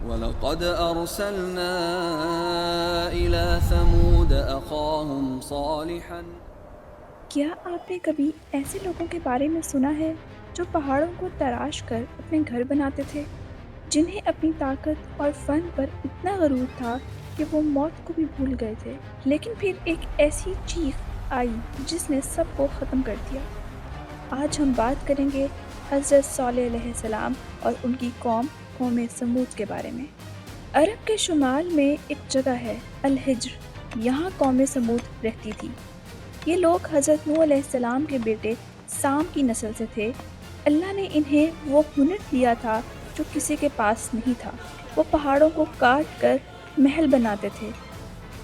وَلَقَدْ أَرْسَلْنَا إِلَى ثَمُودَ أَخَاهُمْ صَالِحًا۔ کیا آپ نے کبھی ایسے لوگوں کے بارے میں سنا ہے جو پہاڑوں کو تراش کر اپنے گھر بناتے تھے، جنہیں اپنی طاقت اور فن پر اتنا غرور تھا کہ وہ موت کو بھی بھول گئے تھے، لیکن پھر ایک ایسی چیخ آئی جس نے سب کو ختم کر دیا۔ آج ہم بات کریں گے حضرت صالح علیہ السلام اور ان کی قوم سمود کے بارے میں۔ عرب کے شمال میں ایک جگہ ہے الحجر، یہاں قوم سمود رہتی تھی۔ یہ لوگ حضرت نوح علیہ السلام کے بیٹے سام کی نسل سے تھے۔ اللہ نے انہیں وہ ہنر دیا تھا جو کسی کے پاس نہیں تھا۔ وہ پہاڑوں کو کاٹ کر محل بناتے تھے۔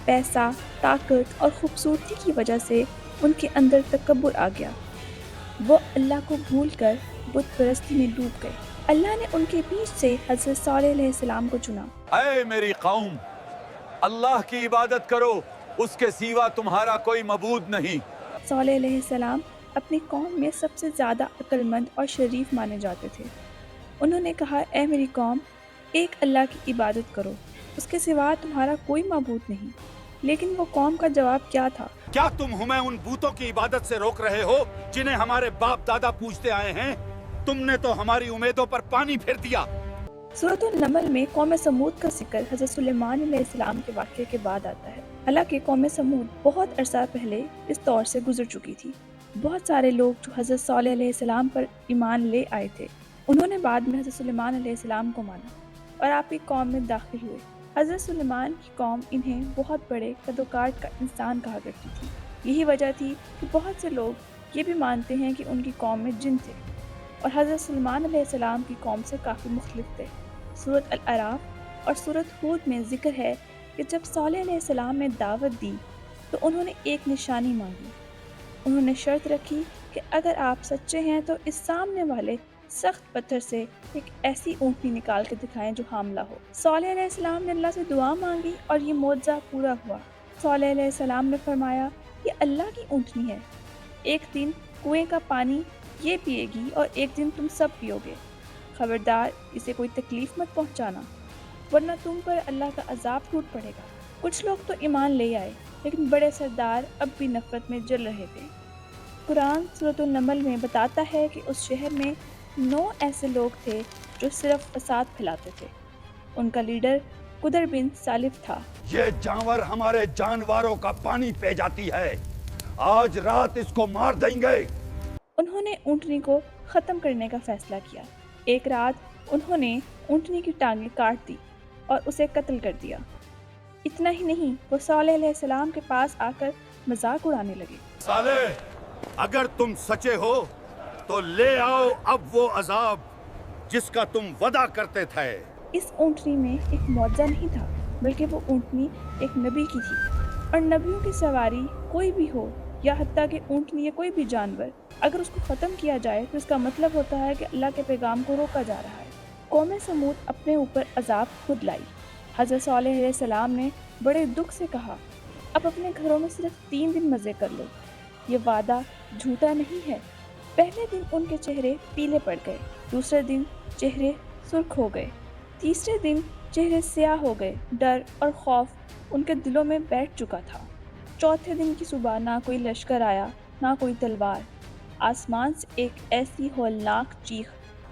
پیسہ، طاقت اور خوبصورتی کی وجہ سے ان کے اندر تکبر آ گیا۔ وہ اللہ کو بھول کر بت پرستی میں ڈوب گئے۔ اللہ نے ان کے بیچ سے حضرت صالح علیہ السلام کو چنا۔ اے میری قوم، اللہ کی عبادت کرو، اس کے سوا تمہارا کوئی معبود نہیں۔ صالح علیہ السلام اپنی قوم میں سب سے زیادہ عقل مند اور شریف مانے جاتے تھے۔ انہوں نے کہا، اے میری قوم، ایک اللہ کی عبادت کرو، اس کے سوا تمہارا کوئی معبود نہیں۔ لیکن وہ قوم کا جواب کیا تھا؟ کیا تم ہمیں ان بتوں کی عبادت سے روک رہے ہو جنہیں ہمارے باپ دادا پوجتے آئے ہیں؟ تم نے تو ہماری امیدوں پر پانی پھیر دیا۔ سورۃ النمل میں قوم سمود کا ذکر حضرت سلیمان علیہ السلام کے واقعے کے بعد آتا ہے۔ حالانکہ قوم سمود بہت عرصہ پہلے اس دور سے گزر چکی تھی۔ بہت سارے لوگ جو حضرت صالح علیہ السلام پر ایمان لے آئے تھے، انہوں نے بعد میں حضرت سلیمان علیہ السلام کو مانا اور آپ کی قوم میں داخل ہوئے۔ حضرت سلیمان کی قوم انہیں بہت بڑے قد و کاٹ کا انسان کہا کرتی تھی۔ یہی وجہ تھی کہ بہت سے لوگ یہ بھی مانتے ہیں کہ ان کی قوم میں جن تھے اور حضرت سلیمان علیہ السلام کی قوم سے کافی مختلف تھے۔ سورۃ الاعراف اور سورۃ ہود میں ذکر ہے کہ جب صالح علیہ السلام نے دعوت دی تو انہوں نے ایک نشانی مانگی۔ انہوں نے شرط رکھی کہ اگر آپ سچے ہیں تو اس سامنے والے سخت پتھر سے ایک ایسی اونٹنی نکال کے دکھائیں جو حاملہ ہو۔ صالح علیہ السلام نے اللہ سے دعا مانگی اور یہ معجزہ پورا ہوا۔ صالح علیہ السلام نے فرمایا، یہ اللہ کی اونٹنی ہے، ایک دن کنویں کا پانی یہ پیے گی اور ایک دن تم سب پیو گے۔ خبردار اسے کوئی تکلیف مت پہنچانا، ورنہ تم پر اللہ کا عذاب ٹوٹ پڑے گا۔ کچھ لوگ تو ایمان لے آئے، لیکن بڑے سردار اب بھی نفرت میں جل رہے تھے۔ قرآن سورۃ النمل میں بتاتا ہے کہ اس شہر میں 9 ایسے لوگ تھے جو صرف فساد پھیلاتے تھے۔ ان کا لیڈر قدر بن سالف تھا۔ یہ جانور ہمارے جانوروں کا پانی پی جاتی ہے، آج رات اس کو مار دیں گے۔ انہوں نے اونٹنی کو ختم کرنے کا فیصلہ کیا۔ ایک رات انہوں نے اونٹنی کی ٹانگیں کاٹ دی اور اسے قتل کر دیا۔ اتنا ہی نہیں، وہ صالح علیہ السلام کے پاس آ کر مذاق اڑانے لگے۔ صالح، اگر تم سچے ہو تو لے آؤ اب وہ عذاب جس کا تم وعدہ کرتے تھے۔ اس اونٹنی میں ایک معجزہ نہیں تھا، بلکہ وہ اونٹنی ایک نبی کی تھی، اور نبیوں کی سواری کوئی بھی ہو یا حتیٰ کہ اونٹنی یا کوئی بھی جانور، اگر اس کو ختم کیا جائے تو اس کا مطلب ہوتا ہے کہ اللہ کے پیغام کو روکا جا رہا ہے۔ قوم سمود اپنے اوپر عذاب خود لائی۔ حضرت صالح علیہ السلام نے بڑے دکھ سے کہا، اب اپنے گھروں میں صرف 3 دن مزے کر لو۔ یہ وعدہ جھوٹا نہیں ہے۔ پہلے دن ان کے چہرے پیلے پڑ گئے، دوسرے دن چہرے سرخ ہو گئے، تیسرے دن چہرے سیاہ ہو گئے۔ ڈر اور خوف ان کے دلوں میں بیٹھ چکا تھا۔ چوتھے دن کی صبح نہ کوئی لشکر آیا، نہ کوئی تلوار۔ آسمان سے ایک ایسی ہولناک چیخ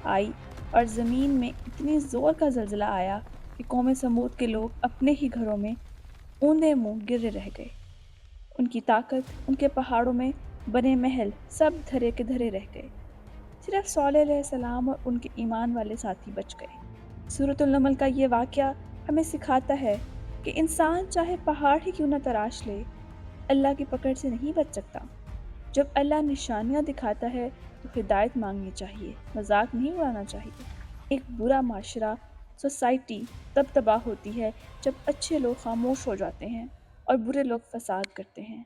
آئی اور زمین میں اتنی زور کا زلزلہ آیا کہ قوم سمود کے لوگ اپنے ہی گھروں میں اوندے منہ گرے رہ گئے۔ ان کی طاقت، ان کے پہاڑوں میں بنے محل سب دھرے کے دھرے رہ گئے۔ صرف صالح علیہ السلام اور ان کے ایمان والے ساتھی بچ گئے۔ سورۃ النمل کا یہ واقعہ ہمیں سکھاتا ہے کہ انسان چاہے پہاڑ ہی کیوں نہ تراش لے، اللہ کی پکڑ سے نہیں بچ سکتا۔ جب اللہ نشانیاں دکھاتا ہے تو ہدایت مانگنی چاہیے، مذاق نہیں اڑانا چاہیے۔ ایک برا معاشرہ، سوسائٹی تب تباہ ہوتی ہے جب اچھے لوگ خاموش ہو جاتے ہیں اور برے لوگ فساد کرتے ہیں۔